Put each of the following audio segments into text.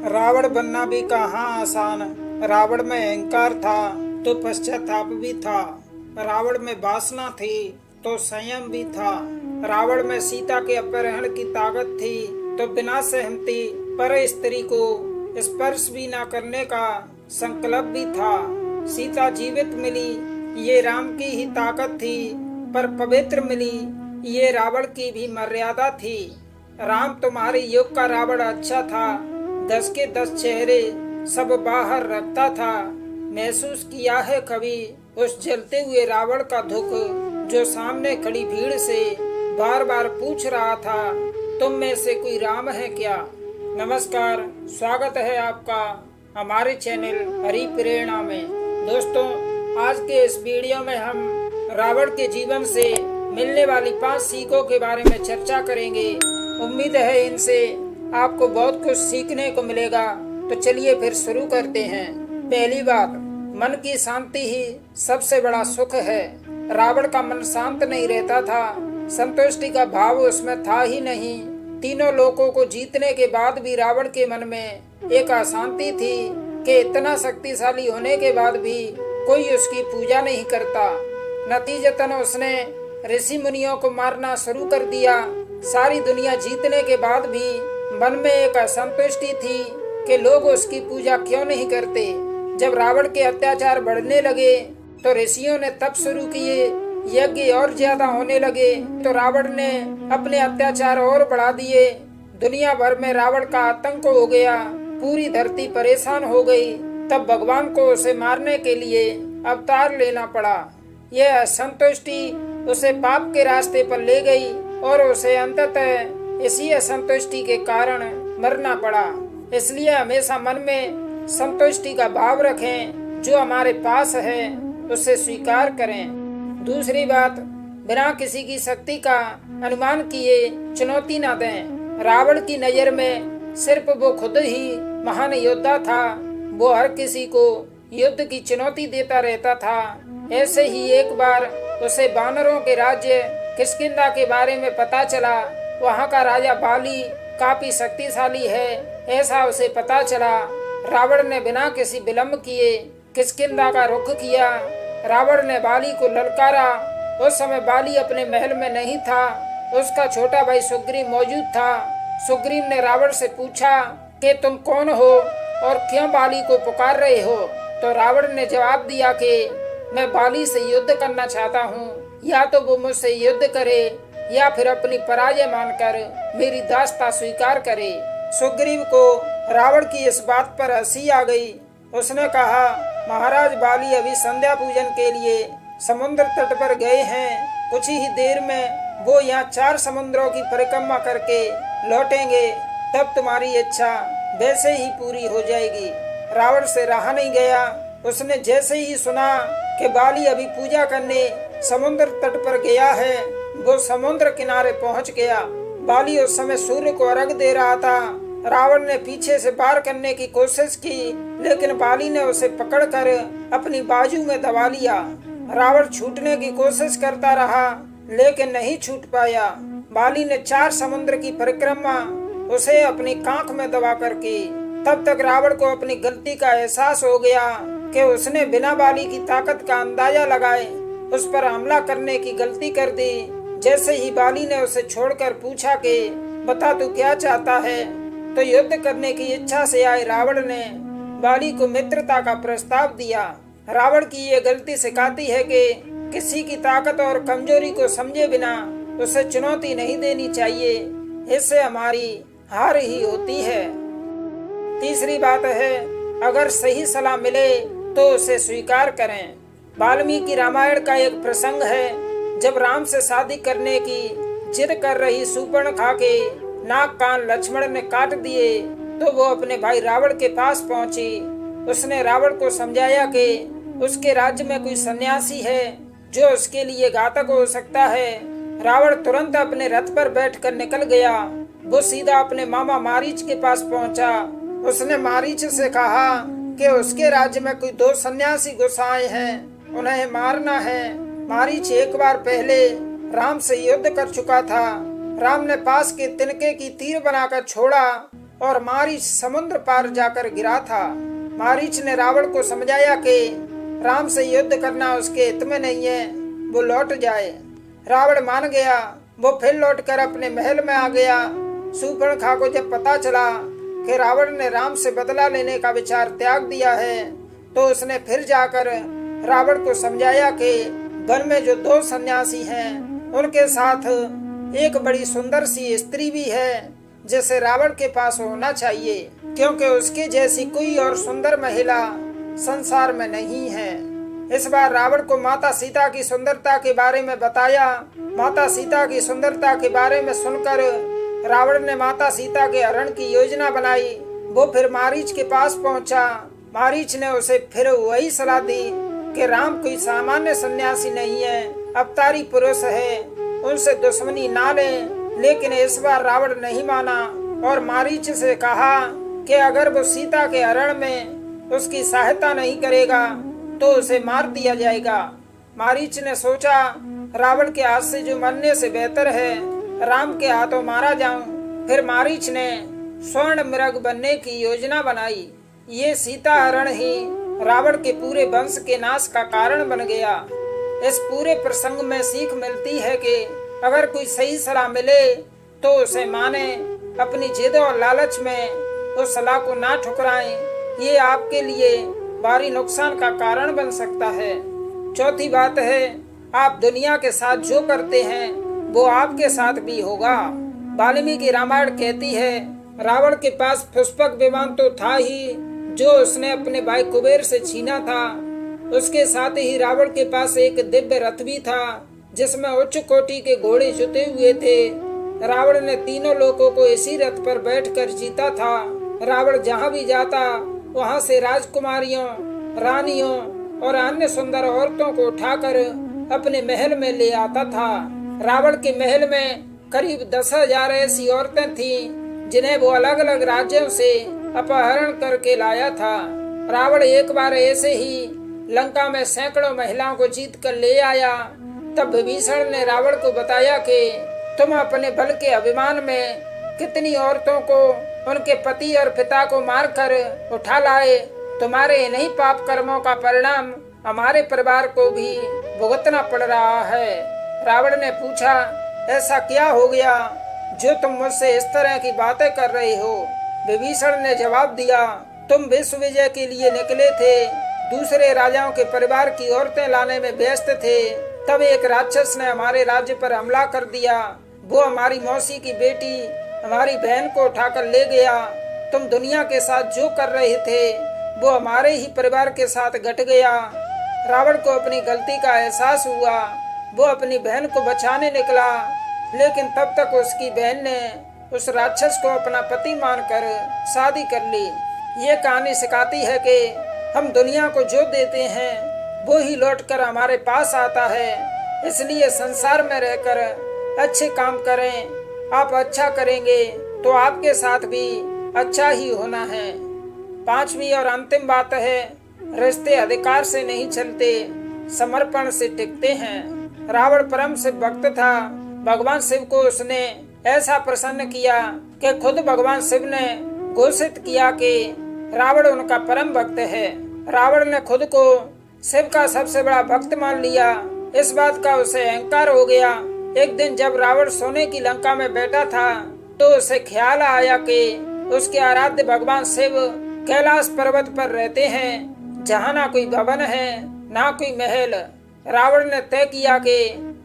रावण बनना भी कहाँ आसान। रावण में अहंकार था तो पश्चाताप भी था। रावण में वासना थी तो संयम भी था। रावण में सीता के अपहरण की ताकत थी तो बिना सहमति पर स्त्री को स्पर्श भी न करने का संकल्प भी था। सीता जीवित मिली ये राम की ही ताकत थी, पर पवित्र मिली ये रावण की भी मर्यादा थी। राम तुम्हारे युग का रावण अच्छा था, 10 के 10 चेहरे सब बाहर रखता था। महसूस किया है कभी उस जलते हुए रावण का दुख, जो सामने खड़ी भीड़ से बार बार पूछ रहा था, तुम में से कोई राम है क्या? नमस्कार, स्वागत है आपका हमारे चैनल हरि प्रेरणा में। दोस्तों, आज के इस वीडियो में हम रावण के जीवन से मिलने वाली 5 सीखों के बारे में चर्चा करेंगे। उम्मीद है इनसे आपको बहुत कुछ सीखने को मिलेगा। तो चलिए फिर शुरू करते हैं। पहली बात, मन की शांति ही सबसे बड़ा सुख है। रावण का मन शांत नहीं रहता था, संतुष्टि का भाव उसमें था ही नहीं। तीनों लोकों को जीतने के बाद भी रावण के मन में एक अशांति थी कि इतना शक्तिशाली होने के बाद भी कोई उसकी पूजा नहीं करता। नतीजतन उसने ऋषि मुनियों को मारना शुरू कर दिया। सारी दुनिया जीतने के बाद भी मन में एक असंतुष्टि थी कि लोग उसकी पूजा क्यों नहीं करते। जब रावण के अत्याचार बढ़ने लगे तो ऋषियों ने तप शुरू किए, यज्ञ और ज्यादा होने लगे तो रावण ने अपने अत्याचार और बढ़ा दिए। दुनिया भर में रावण का आतंक हो गया, पूरी धरती परेशान हो गई। तब भगवान को उसे मारने के लिए अवतार लेना पड़ा। यह असंतुष्टि उसे पाप के रास्ते पर ले गई और उसे अंततः इसी असंतुष्टि के कारण मरना पड़ा। इसलिए हमेशा मन में संतुष्टि का भाव रखें, जो हमारे पास है उसे स्वीकार करें। दूसरी बात, बिना किसी की शक्ति का अनुमान किए चुनौती न दें। रावण की नजर में सिर्फ वो खुद ही महान योद्धा था। वो हर किसी को युद्ध की चुनौती देता रहता था। ऐसे ही एक बार उसे वानरों के राज्य किष्किंधा के बारे में पता चला। वहाँ का राजा बाली काफी शक्तिशाली है, ऐसा उसे पता चला। रावण ने बिना किसी विलंब किए किष्किंधा का रुख किया। रावण ने बाली को ललकारा। उस समय बाली अपने महल में नहीं था, उसका छोटा भाई सुग्रीव मौजूद था। सुग्रीव ने रावण से पूछा कि तुम कौन हो और क्यों बाली को पुकार रहे हो? तो रावण ने जवाब दिया कि मैं बाली से युद्ध करना चाहता हूँ। या तो वो मुझसे युद्ध करे या फिर अपनी पराजय मानकर मेरी दास्ता स्वीकार करे। सुग्रीव को रावण की इस बात पर हंसी आ गई। उसने कहा, महाराज बाली अभी संध्या पूजन के लिए समुद्र तट पर गए हैं। कुछ ही देर में वो यहाँ 4 समुद्रों की परिक्रमा करके लौटेंगे, तब तुम्हारी इच्छा वैसे ही पूरी हो जाएगी। रावण से रहा नहीं गया। उसने जैसे ही सुना कि बाली अभी पूजा करने समुद्र तट पर गया है, वो समुद्र किनारे पहुंच गया। बाली उस समय सूर्य को अर्घ दे रहा था। रावण ने पीछे से पार करने की कोशिश की, लेकिन बाली ने उसे पकड़कर अपनी बाजू में दबा लिया। रावण छूटने की कोशिश करता रहा, लेकिन नहीं छूट पाया। बाली ने 4 समुद्र की परिक्रमा उसे अपनी कांख में दबा कर की। तब तक रावण को अपनी गलती का एहसास हो गया कि उसने बिना बाली की ताकत का अंदाजा लगाए उस पर हमला करने की गलती कर दी। जैसे ही बाली ने उसे छोड़कर पूछा कि बता तू क्या चाहता है, तो युद्ध करने की इच्छा से आए रावण ने बाली को मित्रता का प्रस्ताव दिया। रावण की ये गलती सिखाती है कि किसी की ताकत और कमजोरी को समझे बिना उसे चुनौती नहीं देनी चाहिए, इससे हमारी हार ही होती है। तीसरी बात है, अगर सही सलाह मिले तो उसे स्वीकार करें। वाल्मीकि रामायण का एक प्रसंग है, जब राम से शादी करने की जिद कर रही शूर्पणखा के नाक कान लक्ष्मण ने काट दिए तो वो अपने भाई रावण के पास पहुंची। उसने रावण को समझाया कि उसके राज्य में कोई सन्यासी है जो उसके लिए घातक हो सकता है। रावण तुरंत अपने रथ पर बैठकर निकल गया। वो सीधा अपने मामा मारीच के पास पहुंचा। उसने मारीच से कहा कि उसके राज्य में कोई 2 सन्यासी घुस आए हैं, उन्हें मारना है। मारीच एक बार पहले राम से युद्ध कर चुका था, राम ने पास के तिनके की तीर बनाकर छोड़ा और मारीच समुद्र पार जाकर गिरा था। मारीच ने रावण को समझाया कि राम से युद्ध करना उसके हित में नहीं है, वो लौट जाए। रावण मान गया। वो फिर लौटकर अपने महल में आ गया। शूर्पणखा को जब पता चला कि रावण ने राम से बदला लेने का विचार त्याग दिया है, तो उसने फिर जाकर रावण को समझाया कि वन में जो 2 सन्यासी हैं, उनके साथ एक बड़ी सुंदर सी स्त्री भी है, जिसे रावण के पास होना चाहिए, क्योंकि उसके जैसी कोई और सुंदर महिला संसार में नहीं है। इस बार रावण को माता सीता की सुंदरता के बारे में बताया। माता सीता की सुंदरता के बारे में सुनकर रावण ने माता सीता के हरण की योजना बनाई। वो फिर मारीच के पास पहुंचा। मारीच ने उसे फिर वही सलाह दी कि राम कोई सामान्य सन्यासी नहीं है, अवतारी पुरुष है, उनसे दुश्मनी ना लें। लेकिन इस बार रावण नहीं माना और मारीच से कहा कि अगर वो सीता के हरण में उसकी सहायता नहीं करेगा तो उसे मार दिया जाएगा। मारीच ने सोचा, रावण के हाथ से जो मरने से बेहतर है राम के हाथों मारा जाऊं। फिर मारीच ने स्वर्ण मृग बनने की योजना बनाई। ये सीता हरण ही रावण के पूरे वंश के नाश का कारण बन गया। इस पूरे प्रसंग में सीख मिलती है कि अगर कोई सही सलाह मिले तो उसे माने, अपनी जिद और लालच में उस सलाह को ना ठुकराएं। ये आपके लिए भारी नुकसान का कारण बन सकता है। चौथी बात है, आप दुनिया के साथ जो करते हैं वो आपके साथ भी होगा। वाल्मीकि रामायण कहती है, रावण के पास पुष्पक विमान तो था ही, जो उसने अपने भाई कुबेर से छीना था। उसके साथ ही रावण के पास एक दिव्य रथ भी था, जिसमें उच्च कोटि के घोड़े जुते हुए थे। रावण ने तीनों लोगों को इसी रथ पर बैठकर जीता था। रावण जहाँ भी जाता वहाँ से राजकुमारियों, रानियों और अन्य सुंदर औरतों को उठाकर अपने महल में ले आता था। रावण के महल में करीब 10,000 ऐसी औरतें थीं, जिन्हें वो अलग अलग राज्यों से अपहरण करके लाया था। रावण एक बार ऐसे ही लंका में सैकड़ों महिलाओं को जीत कर ले आया। तब विभीषण ने रावण को बताया कि तुम अपने बल के अभिमान में कितनी औरतों को, उनके पति और पिता को मारकर उठा लाए। तुम्हारे इन्हीं पाप कर्मों का परिणाम हमारे परिवार को भी भुगतना पड़ रहा है। रावण ने पूछा, ऐसा क्या हो गया जो तुम मुझसे इस तरह की बातें कर रहे हो? विभीषण ने जवाब दिया, तुम विश्व विजय के लिए निकले थे, दूसरे राजाओं के परिवार की औरतें लाने में व्यस्त थे। तब एक राक्षस ने हमारे राज्य पर हमला कर दिया। वो हमारी मौसी की बेटी, हमारी बहन को उठाकर ले गया। तुम दुनिया के साथ जो कर रहे थे वो हमारे ही परिवार के साथ घट गया। रावण को अपनी गलती का एहसास हुआ। वो अपनी बहन को बचाने निकला, लेकिन तब तक उसकी बहन ने उस राक्षस को अपना पति मानकर शादी कर ली। ये कहानी सिखाती है कि हम दुनिया को जो देते हैं वो ही लौटकर हमारे पास आता है। इसलिए संसार में रहकर अच्छे काम करें। आप अच्छा करेंगे तो आपके साथ भी अच्छा ही होना है। 5वीं और अंतिम बात है, रिश्ते अधिकार से नहीं चलते, समर्पण से टिकते हैं। रावण परम शिव भक्त था। भगवान शिव को उसने ऐसा प्रसन्न किया कि खुद भगवान शिव ने घोषित किया कि रावण उनका परम भक्त है। रावण ने खुद को शिव का सबसे बड़ा भक्त मान लिया। इस बात का उसे अहंकार हो गया। एक दिन जब रावण सोने की लंका में बैठा था तो उसे ख्याल आया कि उसके आराध्य भगवान शिव कैलाश पर्वत पर रहते हैं, जहाँ ना कोई भवन है ना कोई महल। रावण ने तय किया कि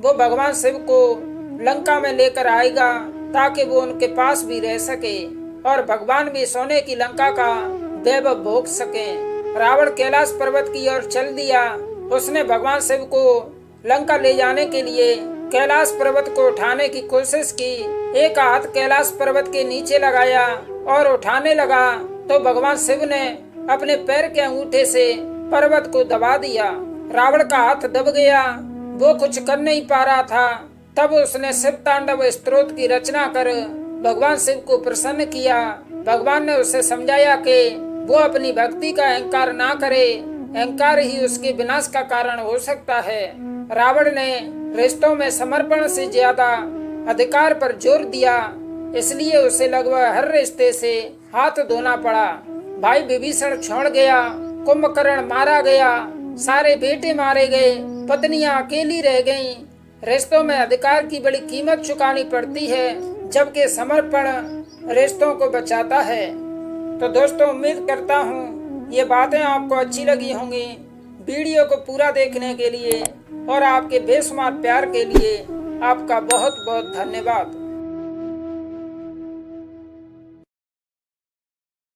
वो भगवान शिव को लंका में लेकर आएगा ताकि वो उनके पास भी रह सके और भगवान भी सोने की लंका का वैभव भोग सके। रावण कैलाश पर्वत की ओर चल दिया। उसने भगवान शिव को लंका ले जाने के लिए कैलाश पर्वत को उठाने की कोशिश की। एक हाथ कैलाश पर्वत के नीचे लगाया और उठाने लगा तो भगवान शिव ने अपने पैर के अंगूठे से पर्वत को दबा दिया। रावण का हाथ दब गया। वो कुछ कर नहीं पा रहा था। तब उसने शिव तांडव स्तोत्र की रचना कर भगवान शिव को प्रसन्न किया। भगवान ने उसे समझाया कि वो अपनी भक्ति का अहंकार ना करे, अहंकार ही उसके विनाश का कारण हो सकता है। रावण ने रिश्तों में समर्पण से ज्यादा अधिकार पर जोर दिया, इसलिए उसे लगभग हर रिश्ते से हाथ धोना पड़ा। भाई विभीषण छोड़ गया, कुंभकर्ण मारा गया, सारे बेटे मारे गए, पत्नियां अकेली रह गईं। रिश्तों में अधिकार की बड़ी कीमत चुकानी पड़ती है, जबकि समर्पण रिश्तों को बचाता है। तो दोस्तों, उम्मीद करता हूँ ये बातें आपको अच्छी लगी होंगी। वीडियो को पूरा देखने के लिए और आपके बेशुमार प्यार के लिए आपका बहुत बहुत धन्यवाद।